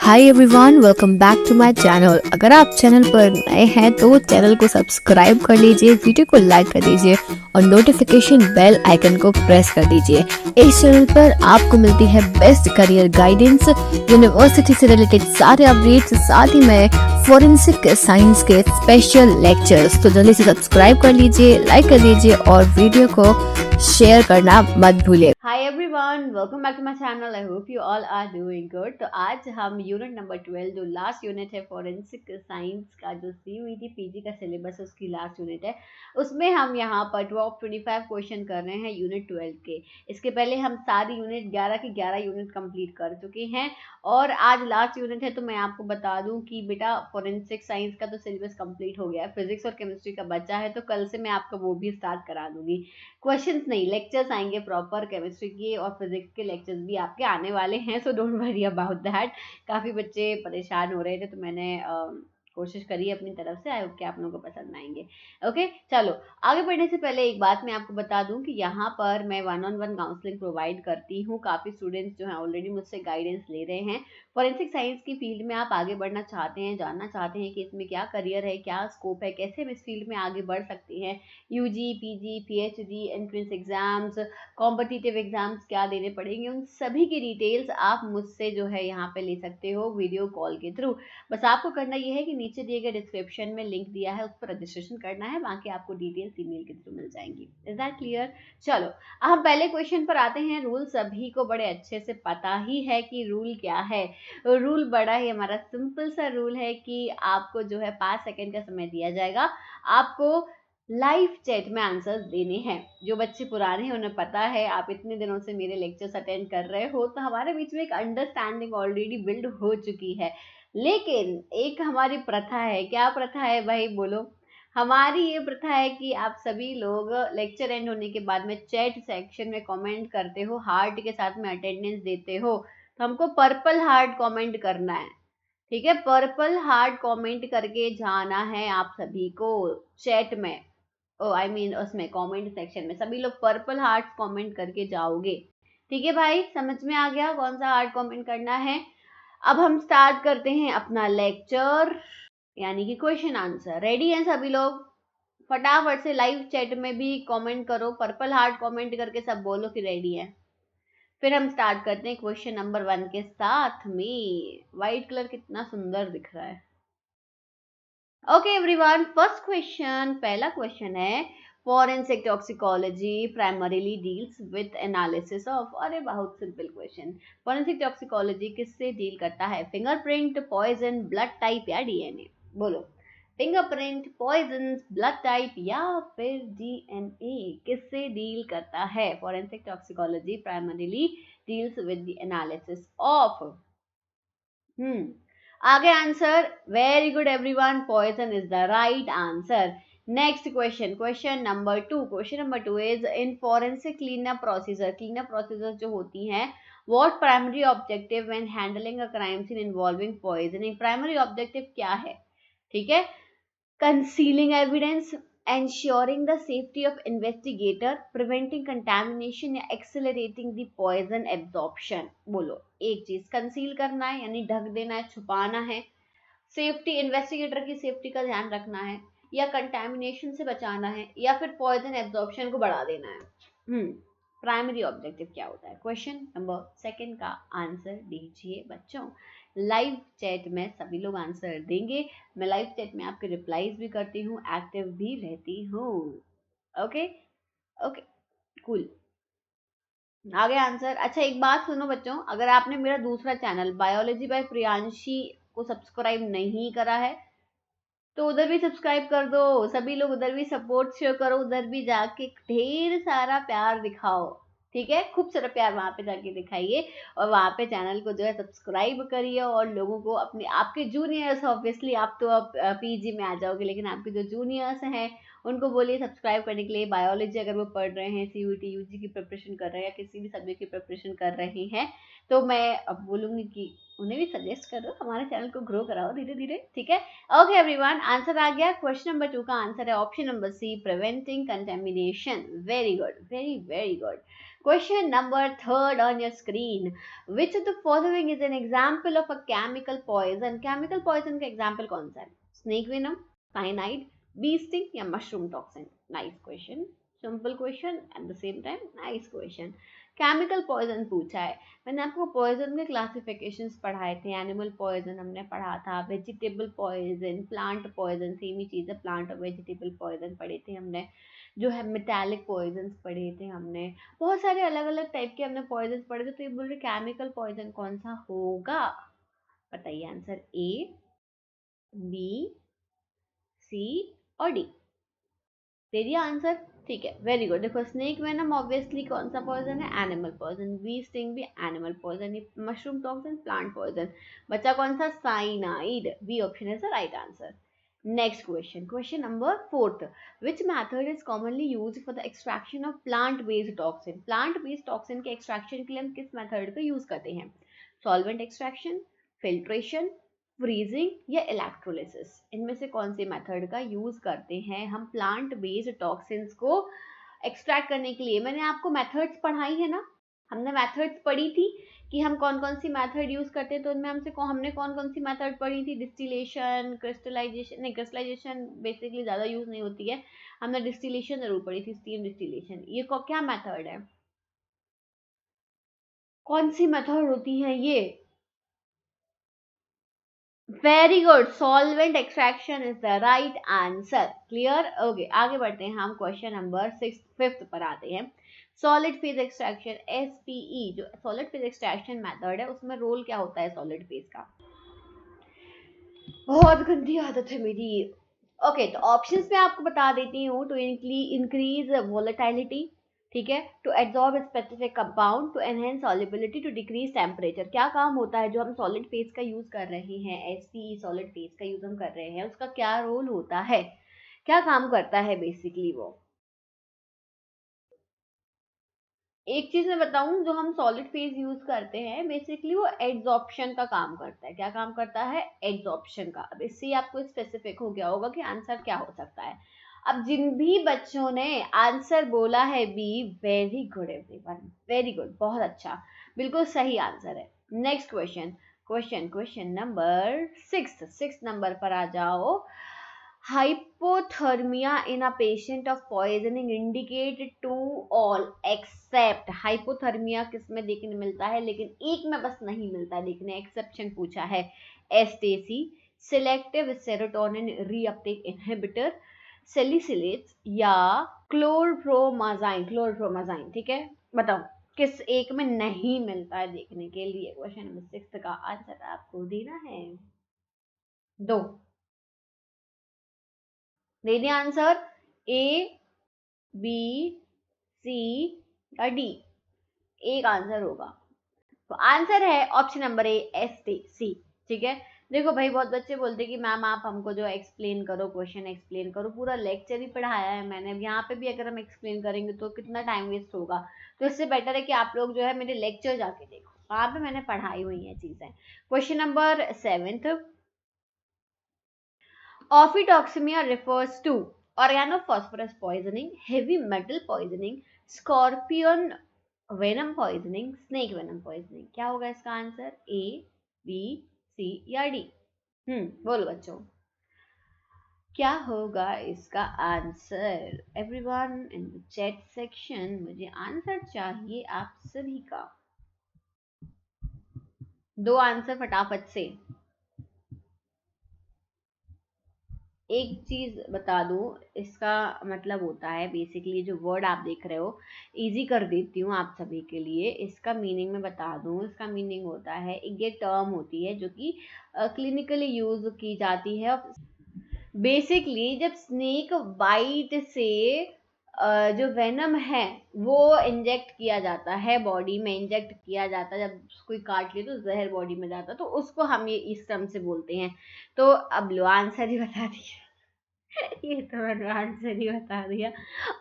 Hi everyone, welcome back to my channel. अगर आप channel पर नए हैं तो चैनल को सब्सक्राइब कर लीजिए, वीडियो को लाइक कर दीजिए और नोटिफिकेशन बेल आइकन को प्रेस कर दीजिए। इस चैनल पर आपको मिलती है बेस्ट करियर गाइडेंस, यूनिवर्सिटी से रिलेटेड सारे अपडेट्स, साथ ही में फॉरेंसिक साइंस के स्पेशल लेक्चर्स। तो जल्दी से सब्सक्राइब कर लीजिए, लाइक कर लीजिए और वीडियो को शेयर करना मत भूलिए। Hi everyone, welcome back to my channel. I hope you all are doing good. तो आज हम यूनिट नंबर 12 जो लास्ट यूनिट है फॉरेंसिक साइंस का, जो सीयूईटी पीजी का सिलेबस है, उसकी लास्ट यूनिट है। उसमें हम यहाँ पर 25 क्वेश्चन कर रहे हैं यूनिट 12 के। इसके पहले हम सारी यूनिट 11 की 11 यूनिट कंप्लीट कर चुके हैं और आज लास्ट यूनिट है। तो मैं आपको बता दूं कि बेटा फॉरेंसिक साइंस का तो सिलेबस कंप्लीट हो गया है, फिजिक्स और केमिस्ट्री का बचा है, तो कल से मैं आपको वो भी स्टार्ट करा दूंगी। क्वेश्चंस नहीं, लेक्चर्स आएंगे प्रॉपर। केमिस्ट्री के और फिजिक्स के लेक्चर्स भी आपके आने वाले हैं, so don't worry about that. काफ़ी बच्चे परेशान हो रहे थे, तो मैंने कोशिश करी अपनी तरफ से। आई होप कि आप लोगों को पसंद आएंगे। ओके, चलो आगे बढ़ने से पहले एक बात मैं आपको बता दूं कि यहाँ पर मैं 1-on-1 काउंसलिंग प्रोवाइड करती हूँ। काफ़ी स्टूडेंट्स जो हैं ऑलरेडी मुझसे गाइडेंस ले रहे हैं। फॉरेंसिक साइंस की फील्ड में आप आगे बढ़ना चाहते हैं, जानना चाहते हैं कि इसमें क्या करियर है, क्या स्कोप है, कैसे हम इस फील्ड में आगे बढ़ सकते हैं, UG, PG, PhD, entrance exams, competitive exams क्या देने पड़ेंगे, उन सभी की डिटेल्स आप मुझसे जो है यहाँ पे ले सकते हो वीडियो कॉल के थ्रू। बस आपको करना ये है कि नीचे दिए गए डिस्क्रिप्शन में लिंक दिया है, उस पर रजिस्ट्रेशन करना है, बाकी आपको डिटेल्स ईमेल के थ्रू मिल जाएंगी। Is that clear? चलो अब हम पहले क्वेश्चन पर आते हैं। रूल सभी को बड़े अच्छे से पता ही है कि रूल क्या है। रूल बड़ा ही हमारा सिंपल सा रूल है कि आपको जो है 5 सेकेंड का समय दिया जाएगा। आपको लाइव चैट में आंसर्स देने हैं। जो बच्चे पुराने हैं उन्हें पता है, आप इतने दिनों से मेरे लेक्चर्स अटेंड कर रहे हो, तो हमारे बीच में एक अंडरस्टैंडिंग ऑलरेडी बिल्ड हो चुकी है। लेकिन एक हमारी प्रथा है। क्या प्रथा है भाई, बोलो? हमारी ये प्रथा है कि आप सभी लोग लेक्चर एंड होने के बाद में चैट सेक्शन में कमेंट करते हो, हार्ट के साथ में अटेंडेंस देते हो। तो हमको पर्पल हार्ट कमेंट करना है, ठीक है? पर्पल हार्ट कमेंट करके जाना है आप सभी को चैट में। उसमें कमेंट सेक्शन में सभी लोग पर्पल हार्ट कमेंट करके जाओगे। ठीक है भाई, समझ में आ गया कौन सा हार्ट कमेंट करना है? अब हम स्टार्ट करते हैं अपना लेक्चर, यानी कि क्वेश्चन आंसर। रेडी हैं सभी लोग? फटाफट से लाइव चैट में भी कमेंट करो, पर्पल हार्ट कमेंट करके सब बोलो कि रेडी है। फिर हम स्टार्ट करते हैं क्वेश्चन नंबर 1 के साथ में। व्हाइट कलर कितना सुंदर दिख रहा है। ओके एवरीवन, फर्स्ट क्वेश्चन, पहला क्वेश्चन है, forensic toxicology primarily deals with analysis of. अरे बहुत सिंपल क्वेश्चन। फॉरेंसिक टॉक्सिकोलॉजी किससे डील करता है? फिंगरप्रिंट, पॉइजन, ब्लड टाइप या डीएनए? बोलो। फिंगरप्रिंट, पॉइजन, ब्लड टाइप या फिर डीएनए? किससे डील करता है? Forensic toxicology primarily deals with the analysis of. आगे answer, very good everyone, poison is the right answer. Next question, question number 2। Question number 2 is in forensic cleanup procedure. Cleanup procedure जो होती हैं, what primary objective when handling a crime scene involving poisoning? Primary objective क्या है? ठीक है, concealing evidence, ensuring the safety of investigator, preventing contamination या accelerating the poison absorption? बोलो। एक चीज कंसील करना है यानी ढक देना है, छुपाना है, सेफ्टी, इन्वेस्टिगेटर की सेफ्टी का ध्यान रखना है, या कंटेमिनेशन से बचाना है, या फिर पॉइजन एब्जॉर्प्शन को बढ़ा देना है। प्राइमरी ऑब्जेक्टिव क्या होता है? क्वेश्चन नंबर 2 का आंसर दीजिए बच्चों। लाइव चैट में सभी लोग आंसर देंगे। मैं लाइव चैट में आपके रिप्लाईज भी करती हूँ, एक्टिव भी रहती हूँ। Okay okay, cool. आगे आंसर। अच्छा एक बात सुनो बच्चों, अगर आपने मेरा दूसरा चैनल बायोलॉजी बाय प्रियांशी को सब्सक्राइब नहीं करा है तो उधर भी सब्सक्राइब कर दो। सभी लोग उधर भी सपोर्ट शो करो, उधर भी जाके ढेर सारा प्यार दिखाओ। ठीक है, खूब सारा प्यार वहां पे जाके दिखाइए और वहां पे चैनल को जो है सब्सक्राइब करिए और लोगों को अपने, आपके जूनियर्स, ऑब्वियसली आप तो अब पीजी में आ जाओगे, लेकिन आपके जो जूनियर्स हैं उनको बोलिए सब्सक्राइब करने के लिए। बायोलॉजी अगर वो पढ़ रहे हैं, सीयूटी यूजी की प्रिपरेशन कर रहे हैं या किसी भी सब्जेक्ट की प्रिपरेशन कर रहे हैं, तो मैं अब बोलूंगी कि उन्हें भी सजेस्ट करो, हमारे चैनल को ग्रो कराओ धीरे धीरे। ठीक है, ओके एवरीवन, आंसर आ गया। क्वेश्चन नंबर 2 का आंसर है option number C, preventing contamination. Very good, very very good. Question number 3 on your screen. Which of the following is an example of a chemical poison? Chemical poison का example कौन सा है? Snake venom, cyanide, bee sting या mushroom toxin? Nice question. Simple question at the same time nice question. Chemical poison पूछा है. मैंने आपको poison के क्लासिफिकेशंस पढ़ाए थे. एनिमल पॉइजन हमने पढ़ा था, vegetable poison, plant poison, same ही चीज़ है, प्लांट और वेजिटेबल पॉइजन पढ़े थे हमने. जो है मेटालिक पॉइजन पढ़े थे हमने. बहुत सारे अलग अलग टाइप के हमने पॉइजन पढ़े थे. तो ये बोल रहे केमिकल पॉइजन कौन सा होगा? बताइए आंसर. ए, बी, सी और डी. दे दिया आंसर. ठीक है, वेरी गुड. देखो स्नेक वेनम ऑब्वियसली कौन सा पॉइजन है? Animal poison. बी स्टिंग भी animal poison. Mushroom toxin plant poison. बचा कौन सा? Cyanide. B option is the right answer. Next question. Question number 4. Which method is commonly used for the extraction of plant-based toxin? Plant-based toxin के extraction के लिए हम किस method का use करते हैं? Solvent extraction, filtration, freezing या electrolysis? इनमें से कौन से method का use करते हैं हम plant-based toxins को extract करने के लिए? मैंने आपको methods पढ़ाई है ना. हमने methods पढ़ी थी कि हम कौन कौन सी मेथड यूज करते हैं. तो उनमें हमने कौन कौन सी मेथड पढ़ी थी? Distillation, crystallization. नहीं, क्रिस्टलाइजेशन बेसिकली ज़्यादा यूज नहीं होती है. हमने डिस्टिलेशन जरूर पढ़ी थी, स्टीम डिस्टिलेशन. ये क्या मेथड है? कौन सी मेथड होती है ये? Very good. Solvent extraction is the right answer. Clear? Okay, आगे बढ़ते हैं. हम क्वेश्चन नंबर 5 पर आते हैं. सॉलिड फेज एक्सट्रैक्शन, SPE, जो सॉलिड फेज एक्सट्रैक्शन मेथड है, उसमें रोल क्या होता है सॉलिड फेज का? बहुत गंदी आदत है मेरी. ओके, तो ऑप्शंस में आपको बता देती हूँ. टू इंक्रीज वोलेटिलिटी, ठीक है. To absorb specific compound, to enhance solubility, to decrease temperature. क्या काम होता है जो हम सॉलिड फेज का यूज कर रहे हैं? SPE सॉलिड फेज का यूज हम कर रहे हैं, उसका क्या रोल होता है? क्या काम करता है बेसिकली वो? एक चीज मैं बताऊं, जो हम सॉलिड फेज यूज करते हैं बेसिकली वो एड्सॉर्प्शन का काम करता है. क्या काम करता है? एड्सॉर्प्शन का. अब इससे आपको स्पेसिफिक हो गया होगा कि आंसर क्या हो सकता है. अब जिन भी बच्चों ने आंसर बोला है B, very good everyone, very good, बहुत अच्छा, बिल्कुल सही आंसर है. नेक्स्ट क्वेश्चन नंबर 6 नंबर पर आ जाओ. Hypothermia in a patient of poisoning indicated to all except. hypothermia किस में देखने मिलता है? लेकिन एक में बस नहीं मिलता है देखने. एक्सेप्शन पूछा है. एस्टेसी, selective serotonin reuptake inhibitor, salicylates या क्लोरप्रोमाजाइन. ठीक है, बताओ किस एक में नहीं मिलता है देखने के लिए? क्वेश्चन नंबर 6 का आंसर आपको देना है. दो दे दिया आंसर. ए, बी, सी या डी. एक आंसर होगा. तो आंसर है ऑप्शन नंबर ए, STC. ठीक है. देखो भाई, बहुत बच्चे बोलते कि मैम आप हमको जो एक्सप्लेन करो, क्वेश्चन एक्सप्लेन करो. पूरा लेक्चर ही पढ़ाया है मैंने. अब यहाँ पे भी अगर हम एक्सप्लेन करेंगे तो कितना टाइम वेस्ट होगा. तो इससे बेटर है कि आप लोग जो है मेरे लेक्चर जाके देखो, वहां पे मैंने पढ़ाई हुई है चीजें. Question number 7. Ophitoxemia refers to organophosphorus poisoning, heavy metal poisoning, scorpion venom poisoning, snake venom poisoning. क्या होगा इसका आंसर? A, B, C या D? बोलो बच्चों, क्या होगा इसका answer? Everyone in the chat section, मुझे आंसर चाहिए आप सभी का. दो आंसर फटाफट से. एक चीज बता दूं, इसका मतलब होता है बेसिकली, जो वर्ड आप देख रहे हो, इजी कर देती हूँ आप सभी के लिए. इसका मीनिंग मैं बता दूं. इसका मीनिंग होता है, एक ये टर्म होती है जो कि क्लिनिकली यूज की जाती है. बेसिकली जब स्नेक बाइट से जो वेनम है वो इंजेक्ट किया जाता है, बॉडी में इंजेक्ट किया जाता है. जब कोई काट ले तो जहर बॉडी में जाता है, तो उसको हम ये इस टर्म से बोलते हैं. तो अब लो आंसर ही बता दिया. ये तो मैंने आंसर ही बता दिया.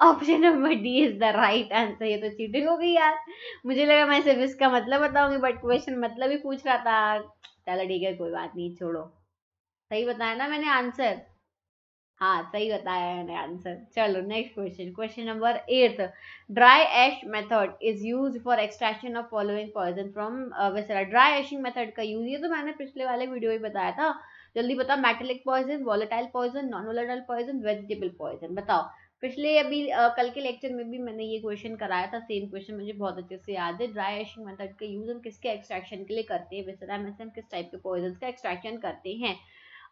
Option number D is the right answer. ये तो चीटिंग हो गई यार. मुझे लगा मैं सिर्फ इसका मतलब बताऊंगी, बट क्वेश्चन मतलब ही पूछ रहा था. चलो ठीक है, कोई बात नहीं, छोड़ो. सही बताया ना मैंने आंसर? हाँ सही बताया है मैंने आंसर। चलो next question, question number 8। Dry ash method is used for extraction of following poison from viscera. Dry ashing method का यूज, ये तो मैंने पिछले वाले वीडियो में बताया था। जल्दी बता, metallic poison, volatile poison, non volatile poison, vegetable poison, बताओ। पिछले अभी कल के लेक्चर में भी मैंने ये क्वेश्चन कराया था, सेम क्वेश्चन मुझे बहुत अच्छे से याद है। ड्राई एशिंग मेथड का यूज हम किसके एक्सट्रैक्शन के लिए करते हैं, विसरा में से हम किस टाइप के पॉइजन का एक्सट्रैक्शन करते हैं?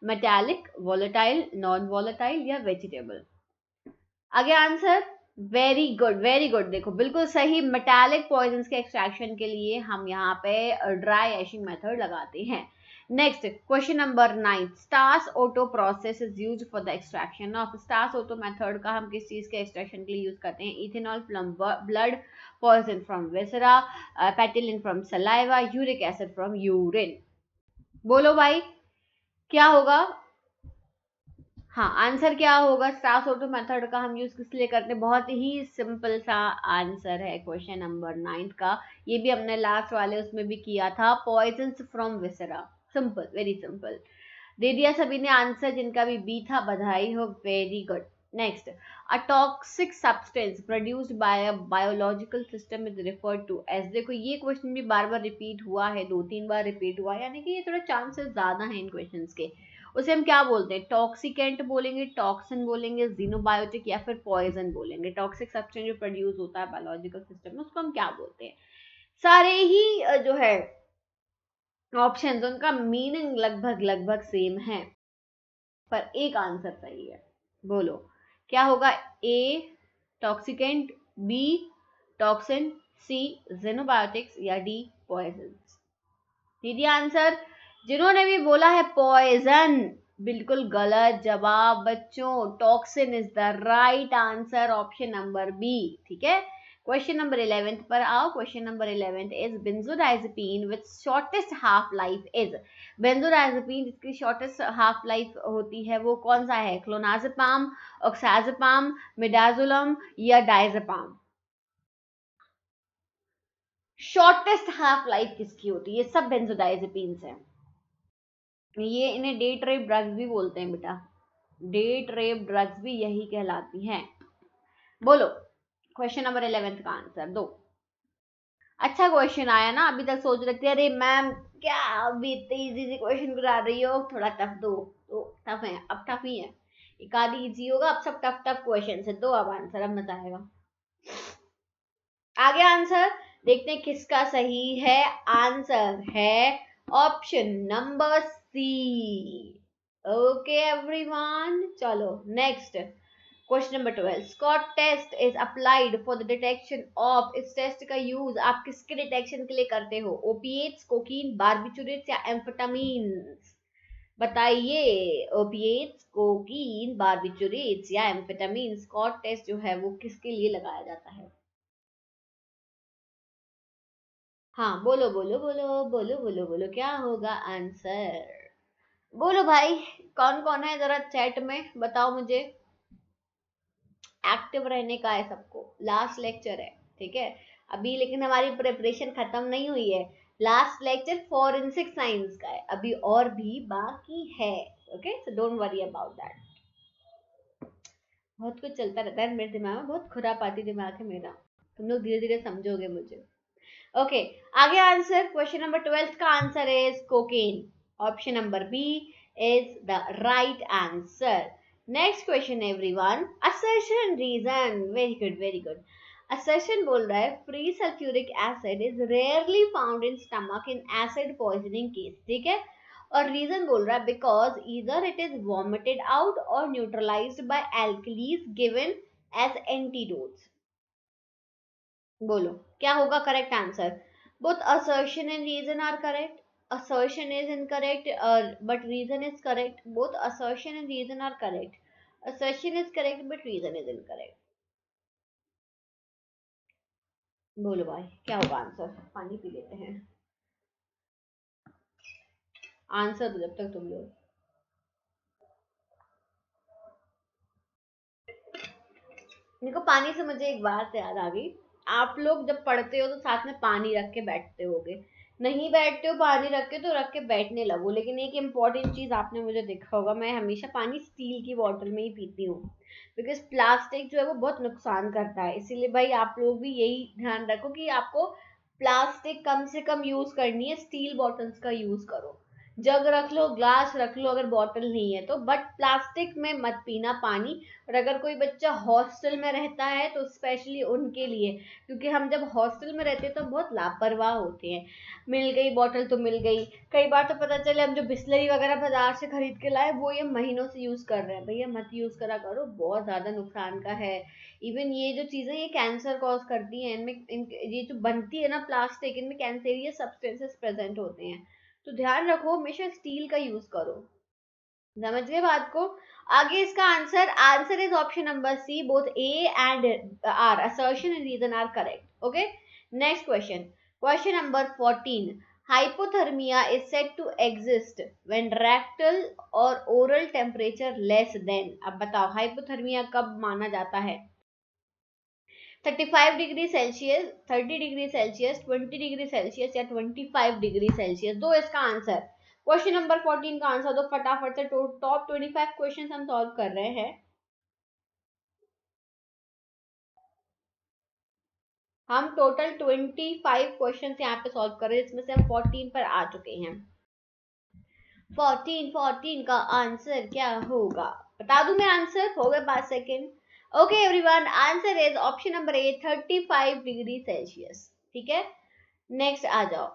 मेटालिक, वोलेटाइल, नॉन वोलेटाइल या वेजिटेबल? आगे answer. Very good very good, देखो बिल्कुल सही, मेटालिक पॉइजन्स के एक्सट्रैक्शन के लिए हम यहाँ पे ड्राई एशिंग मेथड लगाते हैं। Next question number 9। Stars auto process is used for the extraction of. Stars auto method का हम किस चीज के एक्सट्रैक्शन के लिए यूज करते हैं? Ethanol from blood, poison from viscera, ptyalin from saliva, uric acid from urine. बोलो भाई क्या होगा? हाँ, आंसर क्या होगा? स्टार्स ऑटो मेथड का हम यूज किस लिए करते हैं? बहुत ही सिंपल सा आंसर है क्वेश्चन नंबर 9 का। ये भी हमने लास्ट वाले उसमें भी किया था, poisons from viscera. Simple, very simple. दे दिया सभी ने आंसर, जिनका भी बी था बधाई हो, very good. Next, a toxic substance produced by a biological system is referred to as. देखो ये क्वेश्चन भी बार बार रिपीट हुआ है, 2-3 बार रिपीट हुआ है, यानी कि ये थोड़ा चांसेस ज्यादा है इन क्वेश्चंस के। उसे हम क्या बोलते हैं? टॉक्सिकेंट बोलेंगे, टॉक्सिन बोलेंगे, जीनोबायोटिक या फिर पॉइजन बोलेंगे। टॉक्सिक सब्सटेंस जो प्रोड्यूस होता है बायोलॉजिकल सिस्टम में, उसको हम क्या बोलते हैं? सारे ही जो है ऑप्शंस, उनका मीनिंग लगभग लगभग सेम है, पर एक आंसर सही है। बोलो क्या होगा? ए टॉक्सिकेंट, बी टॉक्सिन, सी जेनोबायोटिक्स या डी पॉइजन? दीदी आंसर। जिन्होंने भी बोला है पॉइजन, बिल्कुल गलत जवाब बच्चों। Toxin is the right answer, option number B. ठीक है, क्वेश्चन नंबर 11 पर आओ। Question number 11 is benzodiazepine with shortest half life is. Benzodiazepine जिसकी शॉर्टेस्ट हाफ लाइफ होती है वो कौन सा है? क्लोनाजेपाम, ऑक्साजेपाम, मिडाजोलम या डायजेपाम? शॉर्टेस्ट हाफ लाइफ किसकी होती है? ये सब बेंजोडाइजेपीन्स हैं। ये इन्हें डे ट्रेप ड्रग्स भी बोलते हैं बेटा, डे ट्रेप ड्रग्स भी यही कहलाती हैं। बोलो क्वेश्चन नंबर 11 का आंसर दो। अच्छा क्वेश्चन आया ना, अभी तक सोच रहे थे अरे मैम क्या अभी इतने इजी इजी क्वेश्चन करा रही हो, थोड़ा टफ दो। तो टफ है, अब टफ ही है। एक आधी इजी होगा, अब सब टफ टफ क्वेश्चन है। दो अब आंसर, अब मजा आएगा। आगे आंसर देखते हैं किसका सही है। आंसर है option number C. Okay everyone, चलो next question number 12। Scott test is applied for the detection of. इस टेस्ट का यूज आप किसके डिटेक्शन के लिए करते हो? ओपिएट्स, कोकीन, बार्बिचुरेट्स या एम्फेटामीन? बताइए, ओपिएट्स, कोकीन, बार्बिचुरेट्स या एम्फेटामीन? स्कॉट टेस्ट जो है वो किसके लिए लगाया जाता है? हाँ बोलो बोलो बोलो बोलो बोलो बोलो, क्या होगा आंसर? बोलो भाई, कौन कौन है जरा चैट में बताओ मुझे। एक्टिव रहने का है सबको, लास्ट लेक्चर है। ठीक है, अभी लेकिन हमारी प्रिपरेशन खत्म नहीं हुई है। लास्ट लेक्चर फॉरेंसिक साइंस का है, अभी और भी बाकी है। Okay, so don't worry about that. बहुत कुछ चलता रहता है मेरे दिमाग में, बहुत खुरापाती दिमाग है मेरा, तुम लोग धीरे धीरे समझोगे मुझे। ओके, आगे आंसर क्वेश्चन नंबर 12 का answer is cocaine. Option number B is the right answer. Next question everyone, assertion reason. Very good very good. Assertion बोल रहा है free sulphuric acid is rarely found in stomach in acid poisoning case. ठीक है, और reason बोल रहा है because either it is vomited out और neutralised by alkalies given as antidotes. बोलो क्या होगा correct answer? Both assertion and reason are correct. Assertion is incorrect, but reason is correct. Both assertion and reason are correct. Assertion is correct, but reason is incorrect. बोलो भाई क्या होगा answer? पानी P लेते हैं, आंसर दो जब तक तुम लोग। देखो पानी से मुझे एक बात याद आ गई, आप लोग जब पढ़ते हो तो साथ में पानी रख के बैठते होगे, नहीं बैठते हो पानी रख के तो रख के बैठने लगो। लेकिन एक इम्पॉर्टेंट चीज आपने मुझे देखा होगा, मैं हमेशा पानी स्टील की बॉटल में ही पीती हूँ, बिकॉज प्लास्टिक जो है वो बहुत नुकसान करता है। इसीलिए भाई आप लोग भी यही ध्यान रखो कि आपको प्लास्टिक कम से कम यूज करनी है, स्टील बॉटल्स का यूज करो। जग रख लो, ग्लास रख लो अगर बॉटल नहीं है तो, बट प्लास्टिक में मत पीना पानी। और अगर कोई बच्चा हॉस्टल में रहता है तो स्पेशली उनके लिए, क्योंकि हम जब हॉस्टल में रहते हैं तो बहुत लापरवाह होते हैं। मिल गई बॉटल तो मिल गई। कई बार तो पता चले हम जो बिस्लरी वगैरह बाजार से खरीद के लाए वो ये महीनों से यूज कर रहे हैं। भैया मत यूज करा करो, बहुत ज्यादा नुकसान का है। इवन ये जो चीजें ये कैंसर कॉज करती हैं, ये जो बनती है ना प्लास्टिक, इनमें कैंसेरियस सब्सटेंसेस प्रेजेंट होते हैं। तो ध्यान रखो, हमेशा स्टील का यूज करो। समझ गए बात को? आगे इसका answer is option number C, both A and R assertion and reason are correct. Okay, next question, question number 14। Hypothermia is said to exist when rectal और ओरल टेम्परेचर लेस देन। अब बताओ हाइपोथर्मिया कब माना जाता है? 35 degree celsius, 30 degree celsius, 20 degree celsius या 25 degree Celsius? दो इसका आंसर। क्वेश्चन नंबर 14 का आंसर दो फटाफट से। टॉप 25 क्वेश्चन हम सॉल्व कर रहे हैं। हम टोटल 25 क्वेश्चन यहाँ पे सॉल्व कर रहे हैं, इसमें से हम 14 पर आ चुके हैं। 14 का आंसर क्या होगा? बता दूं मैं आंसर? हो गए 5 second. Okay everyone, answer is option number A, 35 degree Celsius. ठीक है, नेक्स्ट आ जाओ।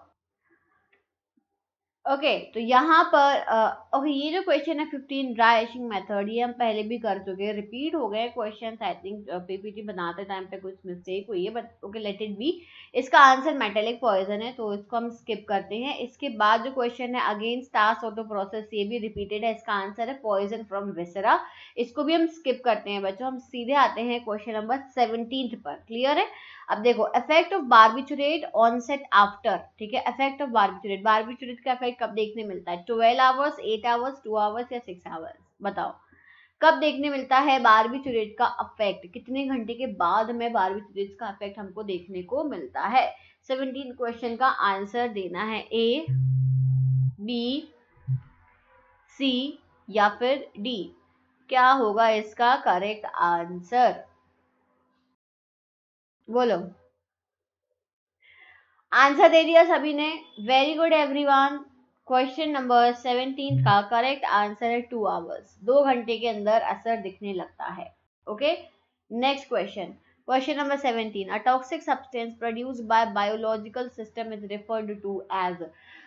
ओके तो यहाँ पर ओके ये जो क्वेश्चन है 15 ड्राई एशिंग मेथड, ये हम पहले भी कर चुके हैं, रिपीट हो गए क्वेश्चन। आई थिंक पीपीटी बनाते टाइम पे कुछ मिस्टेक हुई है, but okay let it be. इसका आंसर मेटेलिक पॉइजन है तो इसको हम स्किप करते हैं। इसके बाद जो क्वेश्चन है अगेन स्टार्स ऑटो प्रोसेस, ये भी रिपीटेड है, इसका आंसर है पॉइजन फ्रॉम विसरा। इसको भी हम स्किप करते हैं बच्चों। हम सीधे आते हैं क्वेश्चन नंबर 17 पर। क्लियर है? अब देखो, effect of barbiturate onset after. ठीक है, इफेक्ट ऑफ बार्बिचुरेट का इफेक्ट कब देखने मिलता है? 12 आवर्स, 8 आवर्स, 2 आवर्स या 6 आवर्स? बताओ कब देखने मिलता है बार्बिचुरेट का इफेक्ट? कितने घंटे के बाद में बार्बिचुरेट का इफेक्ट हमको देखने को मिलता है? 17 क्वेश्चन का आंसर देना है, ए, बी, सी या फिर डी। क्या होगा इसका करेक्ट आंसर? बोलो। आंसर दे दिया सभी ने, very good everyone. Question number 17 का करेक्ट आंसर है 2 आवर्स, 2 घंटे के अंदर असर दिखने लगता है। Okay, next question, question number 17। A toxic substance produced by biological system is referred to as.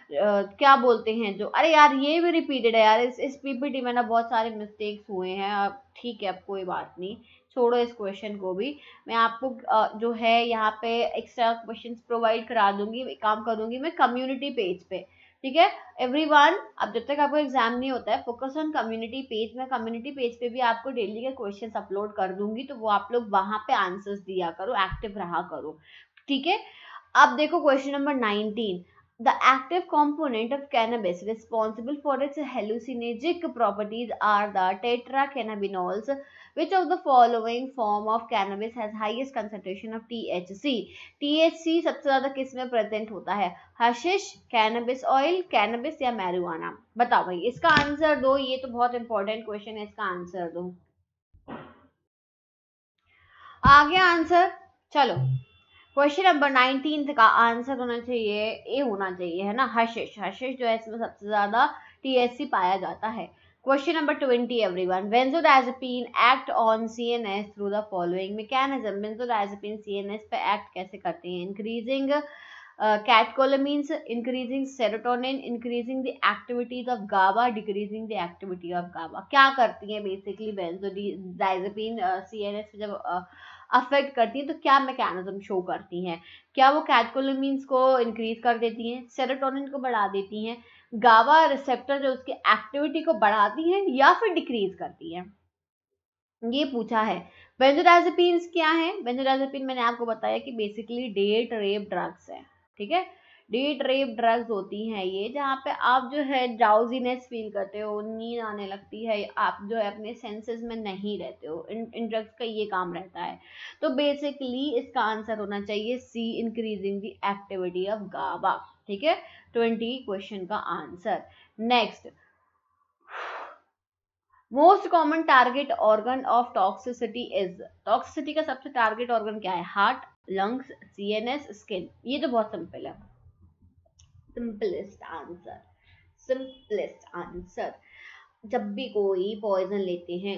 क्या बोलते हैं जो, अरे यार ये भी रिपीटेड है यार, इस पीपीटी में ना बहुत सारे मिस्टेक्स हुए हैं। अब ठीक है, अब कोई बात नहीं, छोड़ो इस क्वेश्चन को भी। मैं आपको जो है यहाँ पे एक्स्ट्रा क्वेश्चंस प्रोवाइड करा दूंगी, एक काम करूंगी मैं कम्युनिटी पेज पे। ठीक है एवरीवन, अब जब तक आपको एग्जाम नहीं होता है, फोकस ऑन कम्युनिटी पेज। मैं कम्युनिटी पेज पे भी आपको डेली के क्वेश्चंस अपलोड कर दूंगी, तो वो आप लोग वहां पे आंसर्स दिया करो, एक्टिव रहा करो। ठीक है, अब देखो question number 19। The active component of cannabis responsible for its hallucinogenic properties are the tetracannabinols. Which of the following form of cannabis has highest concentration of THC? THC सबसे ज्यादा किस में प्रेजेंट होता है? हशिश, कैनबिस ऑयल, कैनबिस या marijuana? बताओ भाई, इसका आंसर दो। ये तो बहुत इंपॉर्टेंट क्वेश्चन है, इसका आंसर दो। आ गया आंसर? चलो, क्वेश्चन नंबर 19 का आंसर होना चाहिए ए, होना चाहिए, है ना, हशिश। हशिश जो है इसमें सबसे ज्यादा टीएचसी पाया जाता है। Question number 20 everyone. Benzodiazepine act on CNS through the following mechanism. Benzodiazepine CNS पे एक्ट कैसे करते हैं? Increasing catecholamines, increasing serotonin, increasing the activities of GABA, decreasing the activity of GABA. क्या करती है बेसिकली बेंजोडायजेपिन सीएनएस जब affect करती है तो क्या मैकेनिज्म शो करती हैं? क्या वो कैटकोलामीन्स को इंक्रीज कर देती हैं, सेरोटोनिन को बढ़ा देती हैं, गाबा रिसेप्टर जो उसकी एक्टिविटी को बढ़ाती हैं, या फिर डिक्रीज करती हैं? ये पूछा है। बेंजोडायजेपिन्स क्या है? बेंजोडायजेपिन मैंने आपको बताया कि बेसिकली डेट रेप ड्रग्स है। ठीक है, डेट रेप ड्रग्स होती हैं ये, जहाँ पे आप जो है ड्राउजीनेस फील करते हो, नींद आने लगती है, आप जो है अपने सेंसेस में नहीं रहते हो। इन ड्रग्स का ये काम रहता है। तो बेसिकली इसका आंसर होना चाहिए सी, इंक्रीजिंग द एक्टिविटी ऑफ गाबा। ठीक है, 20 क्वेश्चन का answer. Next, most common target organ of toxicity is, toxicity का सबसे टारगेट ऑर्गन क्या है? Heart, lungs, CNS, skin. ये तो बहुत सिंपल है, सिंपलेस्ट आंसर, सिंपलेस्ट आंसर। जब भी कोई पॉइजन लेते हैं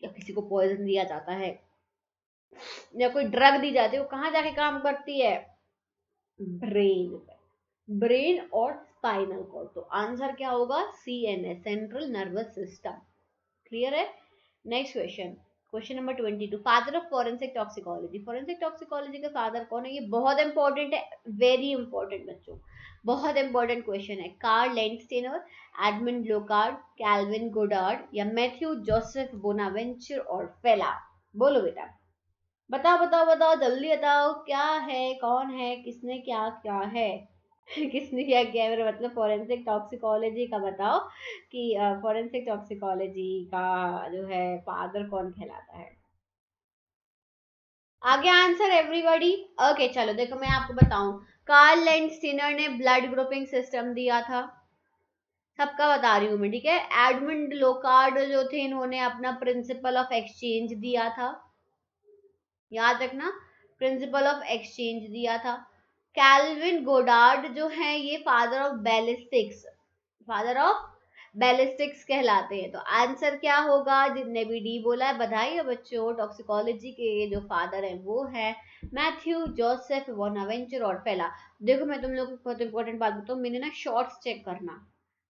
या किसी को पॉइजन दिया जाता है या कोई ड्रग दी जाती है, वो कहाँ जाके काम करती है? ब्रेन पे, ब्रेन और स्पाइनल कॉर्ड। तो आंसर क्या होगा? CNS, central nervous system. Clear है? Next question, question number 22, father of forensic toxicology. Forensic toxicology का फादर कौन है? ये बहुत इंपॉर्टेंट है, वेरी इंपॉर्टेंट बच्चों, बहुत इंपॉर्टेंट क्वेश्चन है। Karl Landsteiner, Edmond Locard, Calvin Goddard या Mathieu Joseph Bonaventure Orfila? बोलो बेटा, बताओ बताओ बताओ, जल्दी बताओ, क्या है, कौन है, किसने क्या क्या है? किसने क्या किया है, मेरा मतलब फॉरेंसिक टॉक्सिकोलॉजी का बताओ कि फॉरेंसिक टॉक्सिकोलॉजी का जो है फादर कौन कहलाता है? आगे आंसर एवरीबॉडी। ओके चलो देखो मैं आपको बताऊं, कार्ल लैंडस्टीनर ने ब्लड ग्रुपिंग सिस्टम दिया था, सबका बता रही हूं मैं, ठीक है। एडमंड लोकार्ड जो थे, इन्होंने अपना प्रिंसिपल ऑफ एक्सचेंज दिया था, याद रखना, प्रिंसिपल ऑफ एक्सचेंज दिया था। कैल्विन गोडार्ड जो है ये father of ballistics, father of ballistics कहलाते हैं। तो आंसर क्या होगा? जितने भी डी बोला है बधाई है बच्चों, टॉक्सिकोलॉजी के जो फादर है वो है मैथ्यू जोसेफ बोनावेंचर और फेला। देखो मैं तुम लोग को बहुत इंपॉर्टेंट बात बताऊं, मैंने ना शॉर्ट्स चेक करना,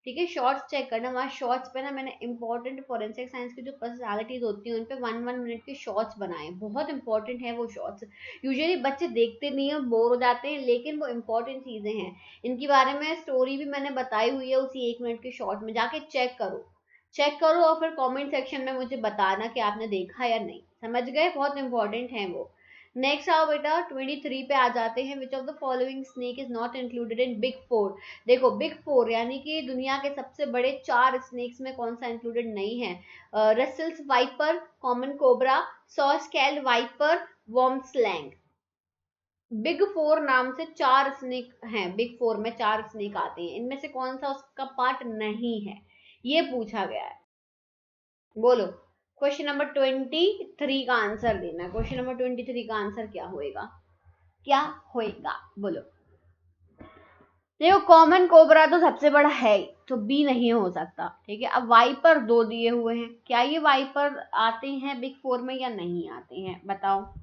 ठीक है, शॉर्ट्स चेक करना, वहाँ शॉर्ट्स पे ना मैंने इंपॉर्टेंट फॉरेंसिक साइंस की जो पर्सनालिटीज होती हैं उन पे 1-1 मिनट के शॉर्ट्स बनाए, बहुत इंपॉर्टेंट है वो शॉर्ट्स। यूजुअली बच्चे देखते नहीं है, बोर हो जाते हैं, लेकिन वो इंपॉर्टेंट चीजें हैं, इनके बारे में स्टोरी भी मैंने बताई हुई है उसी 1 मिनट के शॉर्ट में, जाके चेक करो, चेक करो और फिर कमेंट सेक्शन में मुझे बताना कि आपने देखा या नहीं, समझ गए? बहुत इंपॉर्टेंट है वो। नेक्स्ट आओ बेटा 23 पे आ जाते हैं, which of the following snake is not included in big four. देखो बिग फोर यानी कि दुनिया के सबसे बड़े 4 स्नेक्स में कौन सा इंक्लूडेड नहीं है? Russell's viper, common cobra, saw scaled viper, worm snake. Big four नाम से 4 स्नेक हैं, बिग फोर में 4 स्नेक आते हैं, इनमें से कौन सा उसका पार्ट नहीं है, ये पूछा गया है, बोलो। क्वेश्चन नंबर 23 का आंसर देना है, क्वेश्चन नंबर 23 का आंसर क्या होएगा, क्या होएगा, बोलो। देखो कॉमन कोबरा तो सबसे बड़ा है ही, तो बी नहीं हो सकता, ठीक है। अब वाइपर 2 दिए हुए हैं, क्या ये वाइपर आते हैं बिग फोर में या नहीं आते हैं, बताओ।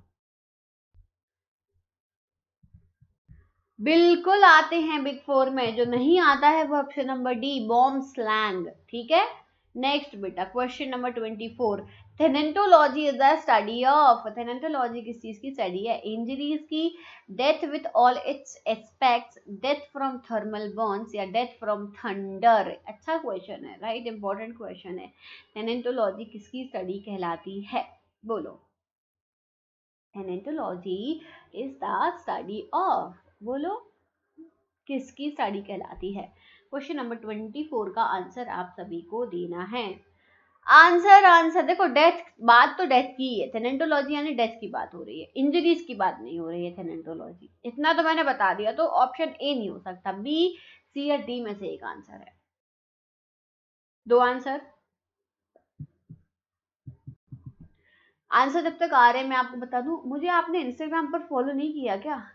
बिल्कुल आते हैं बिग फोर में, जो नहीं आता है वो option number D, bomb snake, ठीक है। नेक्स्ट बेटा question number 24, thanatology is the study of, thanatology किस चीज की स्टडी है? इंजरीज की, death with all its aspects, death from thermal burns या डेथ फ्रॉम थंडर। अच्छा क्वेश्चन है, राइट, इंपॉर्टेंट क्वेश्चन है। थेनेंटोलॉजी किसकी स्टडी कहलाती है, बोलो। Thanatology is the study of, बोलो किसकी स्टडी कहलाती है? क्वेश्चन नंबर 24 का आंसर आप सभी को देना है। आंसर आंसर देखो, डेथ, बात तो डेथ की है, थेनेंटोलॉजी यानी डेथ की बात हो रही है, इंजरीज की बात नहीं हो रही है थेनेंटोलॉजी, इतना तो मैंने बता दिया, तो ऑप्शन ए नहीं हो सकता, बी, सी या डी में से एक आंसर है, 2 आंसर। आंसर जब तक आ रहे हैं मैं आपको बता दूं, मुझे आपने इंस्टाग्राम पर फॉलो नहीं किया क्या?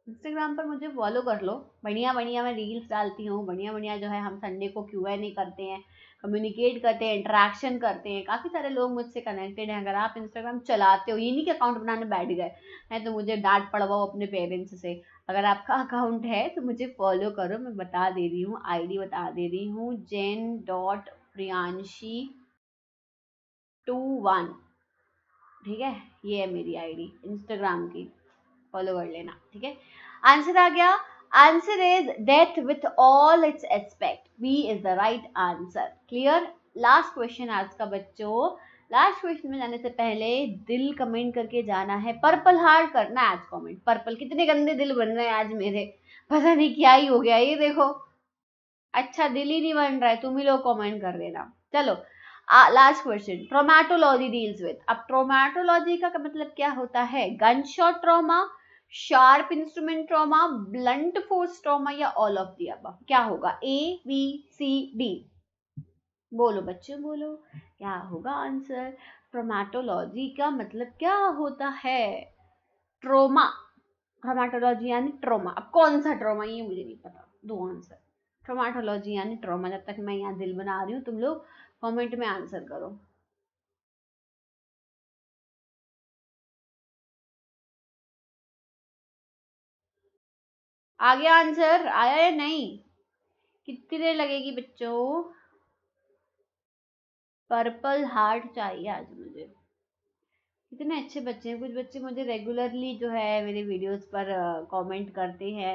इंस्टाग्राम पर मुझे फॉलो कर लो, बढ़िया बढ़िया मैं रील्स डालती हूँ, बढ़िया बढ़िया जो है हम संडे को Q&A करते हैं, कम्युनिकेट करते हैं, इंटरेक्शन करते हैं, काफ़ी सारे लोग मुझसे कनेक्टेड हैं। अगर आप इंस्टाग्राम चलाते हो, ये नहीं कि अकाउंट बनाने बैठ गए हैं तो मुझे डांट पड़वाओ अपने पेरेंट्स से, अगर आपका अकाउंट है तो मुझे फॉलो करो, मैं बता दे रही हूँ, ID बता दे रही हूँ, jane.priyanshi21, ठीक है, ये है मेरी ID इंस्टाग्राम की, फॉलो कर लेना, ठीक है। आंसर आ गया, answer is death with all its aspect, B is the right answer. Clear? Last question आज का बच्चों, लास्ट क्वेश्चन में जाने से पहले दिल कमेंट करके जाना है, पर्पल हार्ट करना है आज कमेंट, पर्पल, कितने गंदे दिल बन रहे हैं आज मेरे, पता नहीं क्या ही हो गया, ये देखो, अच्छा दिल ही नहीं बन रहा है, तुम ही लोग कमेंट कर देना। चलो लास्ट क्वेश्चन, ट्रोमेटोलॉजी डील्स विद, अब ट्रोमेटोलॉजी का मतलब क्या होता है? Gun shot trauma, sharp instrument trauma, blunt force trauma या ऑल ऑफ दी अबव? क्या होगा? ए, बी, सी, डी? बोलो बच्चों बोलो, क्या होगा आंसर? ट्रोमेटोलॉजी का मतलब क्या होता है? ट्रोमा। ट्रोमेटोलॉजी यानी ट्रोमा। अब कौन सा ट्रोमा ये मुझे नहीं पता, दो आंसर। ट्रोमेटोलॉजी यानी ट्रोमा। जब तक मैं यहाँ दिल बना रही हूँ, तुम लोग कमेंट में आंसर करो। आ गया आंसर? आया या नहीं? कितनी देर लगेगी बच्चों? पर्पल हार्ट चाहिए आज मुझे। कितने अच्छे बच्चे हैं। कुछ बच्चे मुझे रेगुलरली जो है मेरे वीडियोस पर कमेंट करते हैं।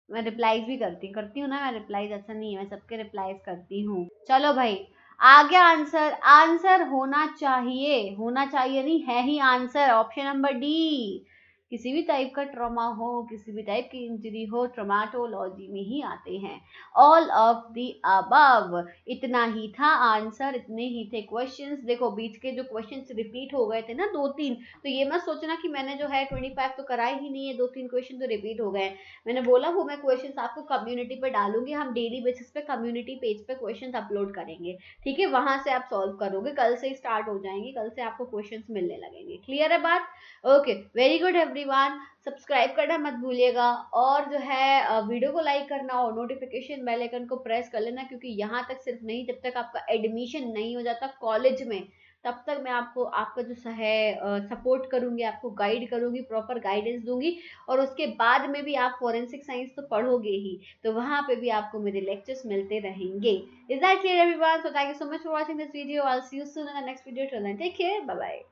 मैं रिप्लाईज भी करती हूँ ना। मैं रिप्लाईज, ऐसा नहीं है, मैं सबके रिप्लाईज करती हूँ। चलो भाई, आ गया आंसर। आंसर होना चाहिए नहीं, है ही आंसर। Option number D. किसी भी टाइप का ट्रॉमा हो, किसी भी टाइप की इंजरी हो, ट्रोमेटोलॉजी में ही आते हैं। All of the above. इतना ही था आंसर, इतने ही थे क्वेश्चंस। देखो बीच के जो क्वेश्चंस रिपीट हो गए थे ना, 2-3, तो ये मत सोचना कि मैंने जो है 25 तो कराए ही नहीं है, 2-3 क्वेश्चन तो रिपीट हो गए। मैंने बोला वो मैं क्वेश्चंस आपको कम्युनिटी पे डालूंगी। हम डेली बेसिस पे कम्युनिटी पेज पे क्वेश्चंस अपलोड करेंगे, ठीक है? वहां से आप सॉल्व करोगे। कल से ही स्टार्ट हो जाएंगे, कल से आपको क्वेश्चंस मिलने लगेंगे। क्लियर है बात? Okay, very good everyone. Subscribe करना मत भूलिएगा, और जो है वीडियो को लाइक करना और नोटिफिकेशन बेल आइकन को प्रेस कर लेना, क्योंकि यहाँ तक सिर्फ नहीं, जब तक आपका एडमिशन नहीं हो जाता कॉलेज में, तब तक मैं आपको आपका जो है सपोर्ट करूंगी, आपको गाइड करूंगी, प्रॉपर गाइडेंस दूंगी। और उसके बाद में भी आप फोरेंसिक साइंस तो पढ़ोगे ही, तो वहां पे भी आपको मेरे लेक्चर्स मिलते रहेंगे। Is that clear everyone? So thank you so much for watching this video. I will see you soon in the next video. Till then take care, bye bye.